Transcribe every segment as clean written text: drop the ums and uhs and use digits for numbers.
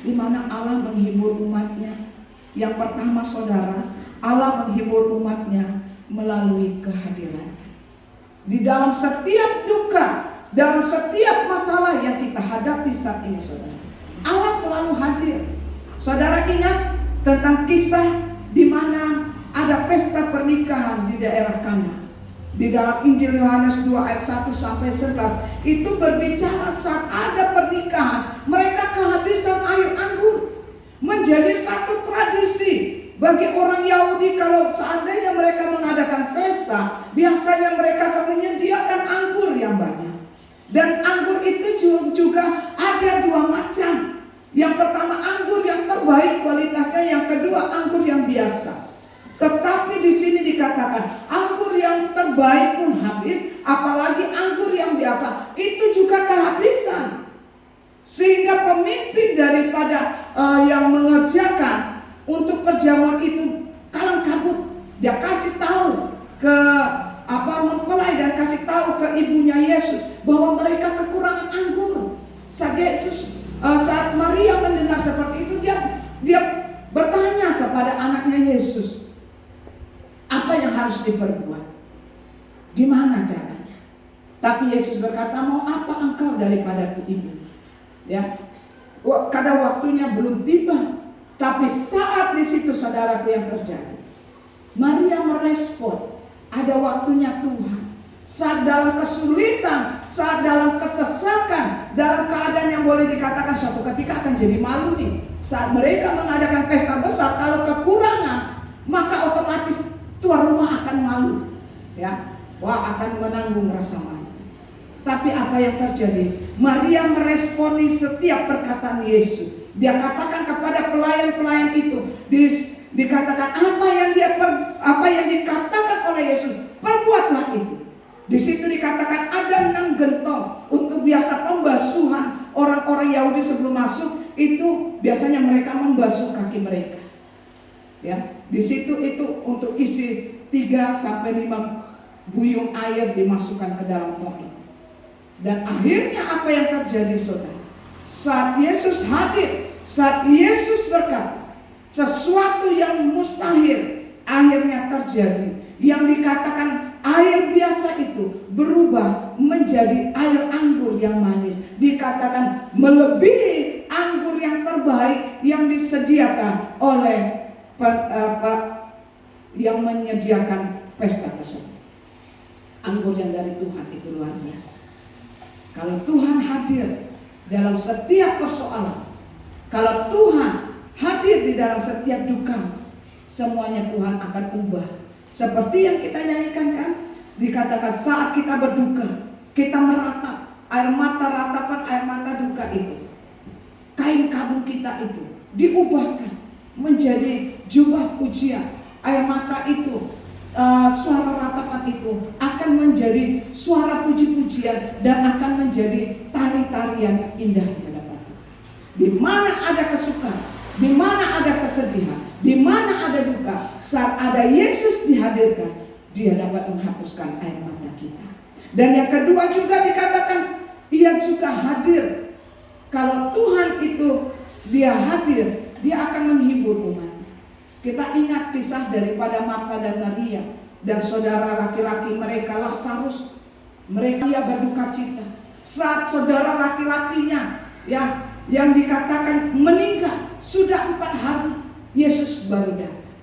di mana Allah menghibur umatnya. Yang pertama saudara, Allah menghibur umatnya melalui kehadiran. Di dalam setiap duka, dalam setiap masalah yang kita hadapi saat ini saudara, Allah selalu hadir. Saudara ingat tentang kisah di mana ada pesta pernikahan di daerah Kana. Di dalam Injil Yohanes 2 ayat 1 sampai 11 itu berbicara saat ada pernikahan, mereka kehabisan air anggur. Menjadi satu tradisi bagi orang Yahudi, kalau seandainya mereka mengadakan pesta, biasanya mereka akan menyediakan anggur yang banyak. Dan anggur itu juga ada dua macam. Yang pertama anggur yang terbaik kualitasnya, yang kedua anggur yang biasa. Tetapi di sini dikatakan anggur yang terbaik pun habis, apalagi anggur yang biasa itu juga kehabisan. Sehingga pemimpin daripada yang mengerjakan untuk perjamuan itu kalang kabut. Dia kasih tahu ke mempelai dan kasih tahu ke ibunya Yesus bahwa mereka kekurangan anggur. Saat Maria mendengar seperti itu, dia bertanya kepada anaknya Yesus, apa yang harus diperbuat? Di mana caranya? Tapi Yesus berkata, mau apa engkau daripadaku ibu? Ya, kadang waktunya belum tiba. Tapi saat di situ saudaraku yang terjadi, Maria merespon, ada waktunya Tuhan. Saat dalam kesulitan, saat dalam kesesakan, dalam keadaan yang boleh dikatakan suatu ketika akan jadi malu nih. Saat mereka mengadakan pesta besar, kalau kekurangan, maka otomatis tuan rumah akan malu, ya, akan menanggung rasa malu. Tapi apa yang terjadi? Maria meresponi setiap perkataan Yesus. Dia katakan kepada pelayan-pelayan itu, dikatakan apa yang dikatakan oleh Yesus, perbuatlah itu. Di situ dikatakan ada 6 gentong untuk biasa pembasuhan orang-orang Yahudi sebelum masuk, itu biasanya mereka membasuh kaki mereka. Ya, di situ itu untuk isi 3 sampai 5 buyung air dimasukkan ke dalam tong itu. Dan akhirnya apa yang terjadi saudara? Saat Yesus hadir, saat Yesus berkata, sesuatu yang mustahil akhirnya terjadi. Yang dikatakan air biasa itu berubah menjadi air anggur yang manis. Dikatakan melebihi anggur yang terbaik yang disediakan oleh yang menyediakan pesta tersebut. Anggur yang dari Tuhan itu luar biasa. Kalau Tuhan hadir dalam setiap persoalan, kalau Tuhan hadir di dalam setiap duka, semuanya Tuhan akan ubah. Seperti yang kita nyanyikan kan, dikatakan saat kita berduka, kita meratap, air mata ratapan, air mata duka itu, kain kabung kita itu diubahkan menjadi jubah pujian. Air mata itu, suara ratapan itu akan menjadi suara puji-pujian dan akan menjadi tari-tarian indah di hadapan Tuhan. Di mana ada kesukaan, di mana ada kesedihan, di mana ada duka, saat ada Yesus dihadirkan, Dia dapat menghapuskan air mata kita. Dan yang kedua juga dikatakan, Ia juga hadir. Kalau Tuhan itu Dia hadir, Dia akan menghibur umatnya. Kita ingat kisah daripada Marta dan Maria dan saudara laki-laki mereka Lazarus. Mereka berduka cita saat saudara laki-lakinya yang dikatakan meninggal sudah 4 hari, Yesus baru datang.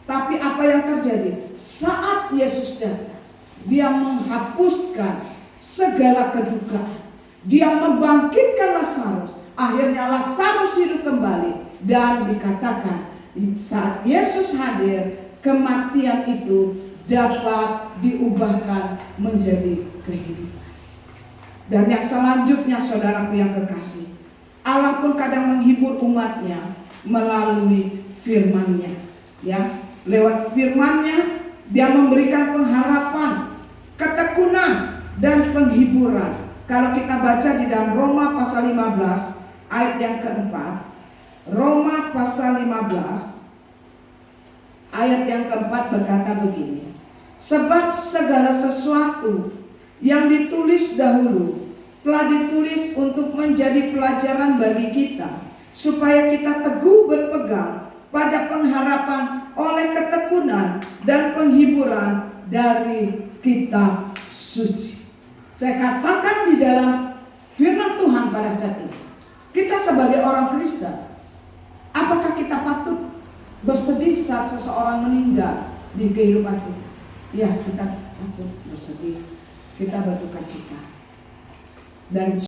Tapi apa yang terjadi? Saat Yesus datang, Dia menghapuskan segala kedukaan. Dia membangkitkan Lazarus. Akhirnya Lazarus hidup kembali. Dan dikatakan saat Yesus hadir, kematian itu dapat diubahkan menjadi kehidupan. Dan yang selanjutnya saudaraku yang kekasih, Allah pun kadang menghibur umatnya melalui firman-Nya. Ya, lewat firman-Nya Dia memberikan pengharapan, ketekunan dan penghiburan. Kalau kita baca di dalam Roma pasal 15 ayat yang keempat, Roma pasal 15 ayat yang keempat berkata begini, sebab segala sesuatu yang ditulis dahulu telah ditulis untuk menjadi pelajaran bagi kita, supaya kita teguh berpegang pada pengharapan oleh ketekunan dan penghiburan dari kitab suci. Saya katakan di dalam firman Tuhan pada saat ini, kita sebagai orang Kristen, apakah kita patut bersedih saat seseorang meninggal di kehidupan kita? Ya, kita patut bersedih, kita berduka cita. Dan